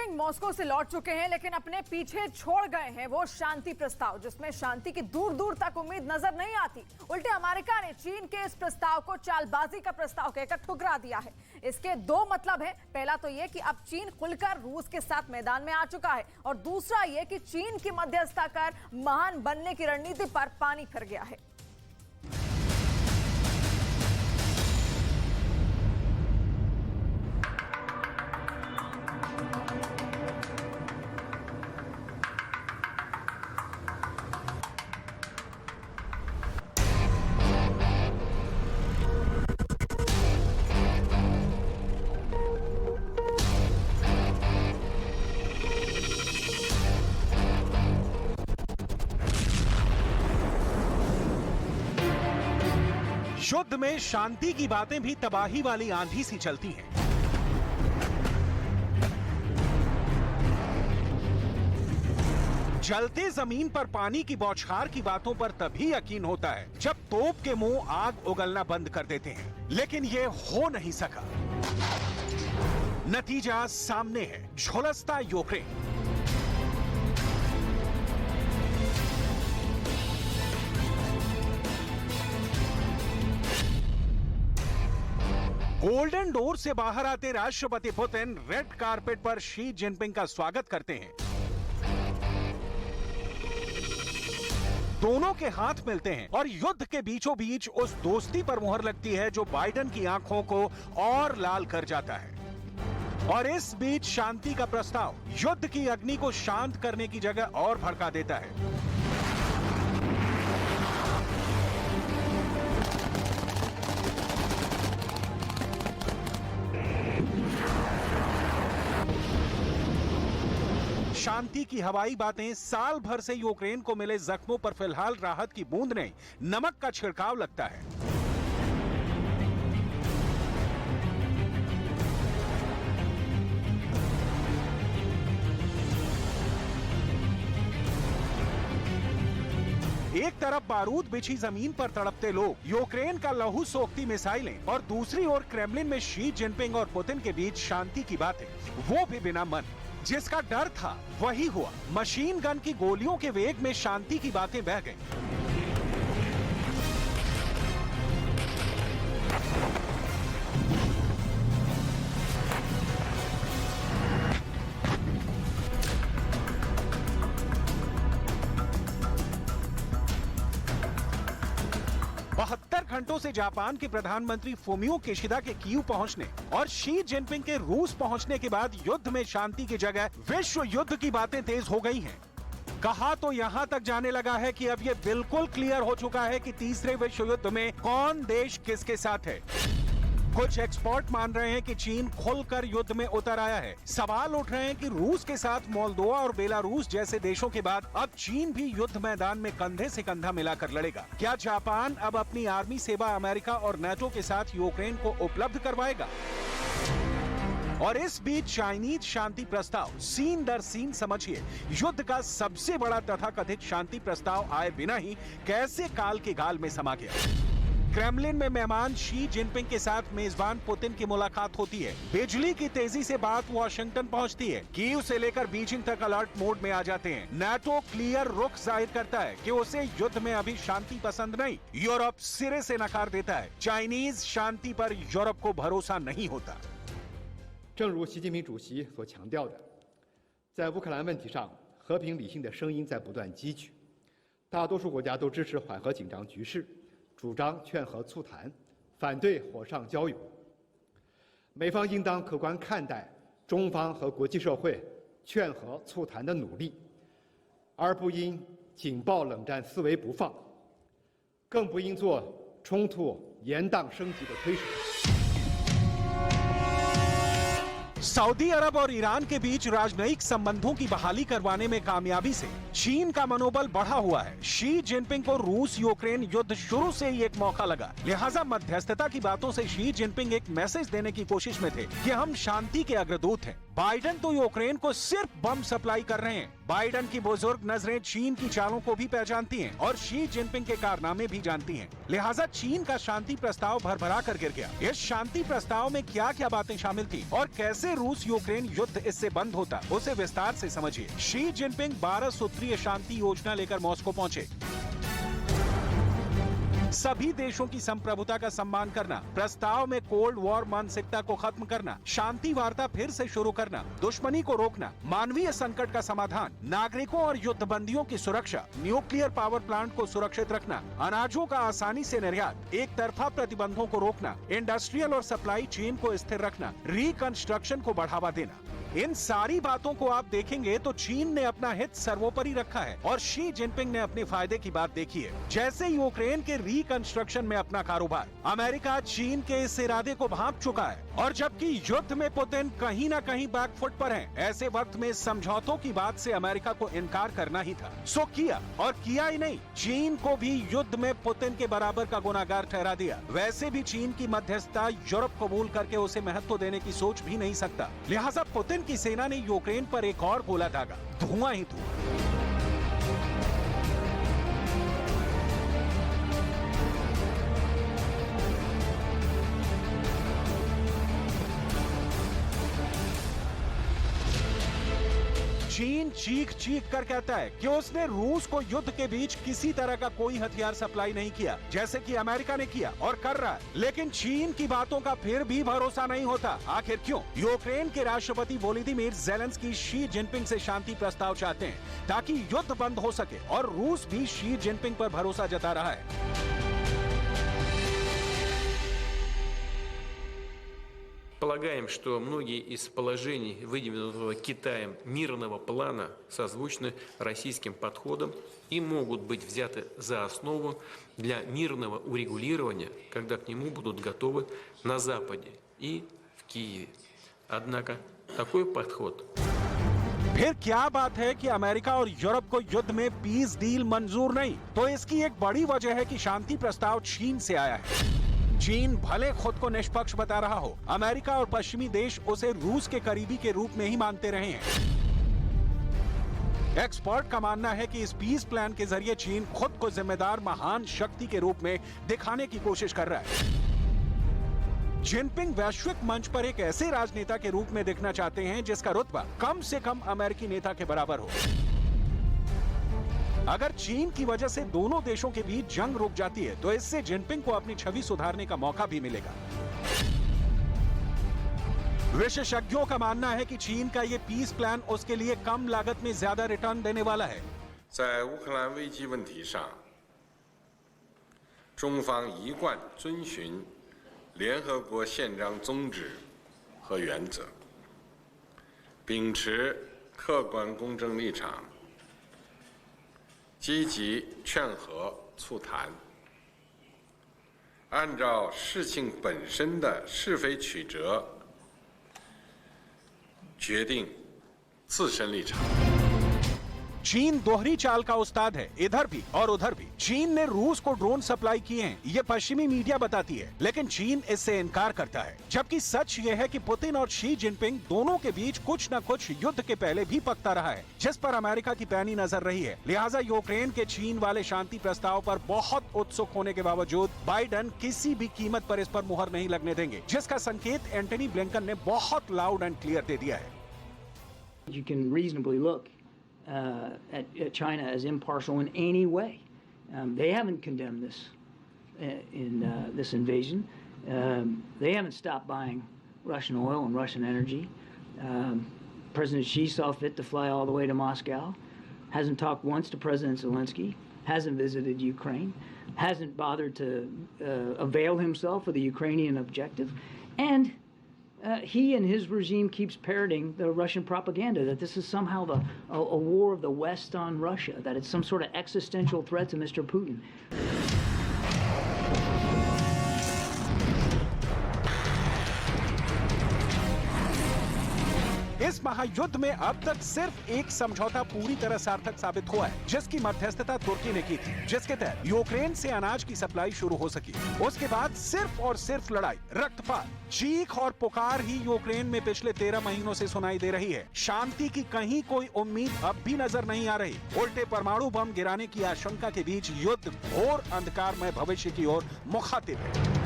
Jinping Moscow से लौट चुके हैं, लेकिन अपने पीछे छोड़ गए हैं वो शांति प्रस्ताव, जिसमें शांति की दूर दूर तक उम्मीद नजर नहीं आती। उल्टे अमेरिका ने चीन के इस प्रस्ताव को चालबाजी का प्रस्ताव कहकर ठुकरा दिया है। इसके दो मतलब है। पहला तो ये कि अब चीन खुलकर रूस के साथ मैदान में आ चुका है, और दूसरा ये कि चीन की मध्यस्थता कर महान बनने की रणनीति पर पानी फिर गया है। युद्ध में शांति की बातें भी तबाही वाली आंधी सी चलती हैं। जलते जमीन पर पानी की बौछार की बातों पर तभी यकीन होता है जब तोप के मुंह आग उगलना बंद कर देते हैं, लेकिन ये हो नहीं सका। नतीजा सामने है, झुलसता यूक्रेन। गोल्डन डोर से बाहर आते राष्ट्रपति पुतिन रेड कारपेट पर शी जिनपिंग का स्वागत करते हैं। दोनों के हाथ मिलते हैं और युद्ध के बीचों बीच उस दोस्ती पर मुहर लगती है जो बाइडेन की आंखों को और लाल कर जाता है। और इस बीच शांति का प्रस्ताव युद्ध की अग्नि को शांत करने की जगह और भड़का देता है। शांति की हवाई बातें, साल भर से यूक्रेन को मिले जख्मों पर फिलहाल राहत की बूंद नहीं, नमक का छिड़काव लगता है। एक तरफ बारूद बिछी जमीन पर तड़पते लोग, यूक्रेन का लहू सोखती मिसाइलें, और दूसरी ओर क्रेमलिन में शी जिनपिंग और पुतिन के बीच शांति की बातें, वो भी बिना मन। जिसका डर था वही हुआ। मशीन गन की गोलियों के वेग में शांति की बातें बह गईं। घंटों से जापान के प्रधानमंत्री फुमियो किशिदा के कीव पहुंचने और शी जिनपिंग के रूस पहुंचने के बाद युद्ध में शांति की जगह विश्व युद्ध की बातें तेज हो गई हैं। कहा तो यहां तक जाने लगा है कि अब ये बिल्कुल क्लियर हो चुका है कि तीसरे विश्व युद्ध में कौन देश किसके साथ है। कुछ एक्सपर्ट मान रहे हैं कि चीन खुलकर युद्ध में उतर आया है। सवाल उठ रहे हैं कि रूस के साथ मोल्दोवा और बेलारूस जैसे देशों के बाद अब चीन भी युद्ध मैदान में कंधे से कंधा मिलाकर लड़ेगा। क्या जापान अब अपनी आर्मी सेवा अमेरिका और नेटो के साथ यूक्रेन को उपलब्ध करवाएगा? और इस बीच चाइनीज शांति प्रस्ताव सीन दर सीन समझिए युद्ध का सबसे बड़ा तथाकथित शांति प्रस्ताव आए बिना ही कैसे काल के गाल में समा गया। क्रेमलिन में मेहमान शी जिनपिंग के साथ मेजबान पुतिन की मुलाकात होती है। बिजली की तेजी से बात वॉशिंगटन पहुंचती है। कीव से लेकर बीजिंग तक अलर्ट मोड में आ जाते हैं। नाटो क्लियर रुख जाहिर करता है कि उसे युद्ध में अभी शांति पसंद नहीं। यूरोप सिरे से नकार देता है। चाइनीज शांति पर यूरोप को भरोसा नहीं होता। 正如习近平主席所强调的，在乌克兰问题上，和平理性的声音在不断积聚，大多数国家都支持缓和紧张局势，主张劝和促谈，反对火上浇油。美方应当客观看待中方和国际社会劝和促谈的努力，而不因警报冷战思维不放，更不应做冲突延宕升级的推手。 सऊदी अरब और ईरान के बीच राजनयिक संबंधों की बहाली करवाने में कामयाबी से चीन का मनोबल बढ़ा हुआ है। शी जिनपिंग को रूस यूक्रेन युद्ध शुरू से ही एक मौका लगा, लिहाजा मध्यस्थता की बातों से शी जिनपिंग एक मैसेज देने की कोशिश में थे कि हम शांति के अग्रदूत हैं। बाइडन तो यूक्रेन को सिर्फ बम सप्लाई कर रहे हैं। बाइडन की बुजुर्ग नजरें चीन की चालों को भी पहचानती हैं और शी जिनपिंग के कारनामे भी जानती हैं। लिहाजा चीन का शांति प्रस्ताव भरभरा कर गिर गया। इस शांति प्रस्ताव में क्या क्या बातें शामिल थी और कैसे रूस यूक्रेन युद्ध इससे बंद होता, उसे विस्तार से समझिए। शी जिनपिंग 12 सूत्रीय शांति योजना लेकर मॉस्को पहुंचे। सभी देशों की संप्रभुता का सम्मान करना, प्रस्ताव में कोल्ड वॉर मानसिकता को खत्म करना, शांति वार्ता फिर से शुरू करना, दुश्मनी को रोकना, मानवीय संकट का समाधान, नागरिकों और युद्धबंदियों की सुरक्षा, न्यूक्लियर पावर प्लांट को सुरक्षित रखना, अनाजों का आसानी से निर्यात, एक तरफा प्रतिबंधों को रोकना, इंडस्ट्रियल और सप्लाई चेन को स्थिर रखना, रिकंस्ट्रक्शन को बढ़ावा देना। इन सारी बातों को आप देखेंगे तो चीन ने अपना हित सर्वोपरि रखा है और शी जिनपिंग ने अपने फायदे की बात देखी है। जैसे यूक्रेन के रिकंस्ट्रक्शन में अपना कारोबार, अमेरिका चीन के इस इरादे को भांप चुका है और जबकि युद्ध में पुतिन कहीं न कहीं बैकफुट पर हैं, ऐसे वक्त में समझौतों की बात से अमेरिका को इनकार करना ही था। सो किया, और किया ही नहीं, चीन को भी युद्ध में पुतिन के बराबर का गुनाहगार ठहरा दिया। वैसे भी चीन की मध्यस्थता यूरोप कबूल करके उसे महत्व देने की सोच भी नहीं सकता। लिहाजा पुतिन की सेना ने यूक्रेन पर एक और गोला दागा, धुआं ही धुआं। चीन चीख चीख कर कहता है कि उसने रूस को युद्ध के बीच किसी तरह का कोई हथियार सप्लाई नहीं किया, जैसे कि अमेरिका ने किया और कर रहा है। लेकिन चीन की बातों का फिर भी भरोसा नहीं होता। आखिर क्यों? यूक्रेन के राष्ट्रपति वोलोदिमीर ज़ेलेंस्की शी जिनपिंग से शांति प्रस्ताव चाहते हैं ताकि युद्ध बंद हो सके और रूस भी शी जिनपिंग पर भरोसा जता रहा है। Полагаем, что многие из положений, выдвинутого Китаем мирного плана, созвучны российским подходам и могут быть взяты за основу для мирного урегулирования, когда к нему будут готовы на Западе и в Киеве. Однако такой подход... फिर क्या बात है कि अमेरिका और यूरोप को युद्ध में पीस डील मंजूर नहीं? तो इसकी एक बड़ी वजह है कि शांति प्रस्ताव चीन से आया है। चीन भले खुद को निष्पक्ष बता रहा हो, अमेरिका और पश्चिमी देश उसे रूस के करीबी के रूप में ही मानते रहे हैं। एक्सपर्ट का मानना है कि इस पीस प्लान के जरिए चीन खुद को जिम्मेदार महान शक्ति के रूप में दिखाने की कोशिश कर रहा है। जिनपिंग वैश्विक मंच पर एक ऐसे राजनेता के रूप में दिखना चाहते हैं जिसका रुतबा कम से कम अमेरिकी नेता के बराबर हो। अगर चीन की वजह से दोनों देशों के बीच जंग रुक जाती है तो इससे जिनपिंग को अपनी छवि सुधारने का मौका भी मिलेगा। विशेषज्ञों का मानना है कि चीन का ये पीस प्लान उसके लिए कम लागत में ज्यादा रिटर्न देने वाला है। 在乌克兰危机问题上，中方一贯遵循联合国宪章宗旨和原则，秉持客观公正立场，积极劝和促谈，按照事情本身的是非曲折，决定自身立场。 चीन दोहरी चाल का उस्ताद है, इधर भी और उधर भी। चीन ने रूस को ड्रोन सप्लाई किए हैं, ये पश्चिमी मीडिया बताती है, लेकिन चीन इससे इनकार करता है। जबकि सच ये है कि पुतिन और शी जिनपिंग दोनों के बीच कुछ न कुछ युद्ध के पहले भी पकता रहा है, जिस पर अमेरिका की पैनी नजर रही है। लिहाजा यूक्रेन के चीन वाले शांति प्रस्ताव पर बहुत उत्सुक होने के बावजूद बाइडन किसी भी कीमत पर इस पर मुहर नहीं लगने देंगे, जिसका संकेत एंटनी ब्लिंकन ने बहुत लाउड एंड क्लियर दे दिया है। You can reasonably look at China as impartial in any way. They haven't condemned this this invasion. They haven't stopped buying Russian oil and Russian energy. President Xi saw fit to fly all the way to Moscow. Hasn't talked once to President Zelensky. Hasn't visited Ukraine. Hasn't bothered to avail himself of the Ukrainian objective. And he and his regime keeps parroting the Russian propaganda that this is somehow a war of the West on Russia, that it's some sort of existential threat to Mr. Putin. इस महायुद्ध में अब तक सिर्फ एक समझौता पूरी तरह सार्थक साबित हुआ है, जिसकी मध्यस्थता तुर्की ने की थी, जिसके तहत यूक्रेन से अनाज की सप्लाई शुरू हो सकी। उसके बाद सिर्फ और सिर्फ लड़ाई, रक्तपात, चीख और पुकार ही यूक्रेन में पिछले 13 महीनों से सुनाई दे रही है। शांति की कहीं कोई उम्मीद अब भी नजर नहीं आ रही। उल्टे परमाणु बम गिराने की आशंका के बीच युद्ध घोर अंधकारमय भविष्य की ओर मुखातिब है।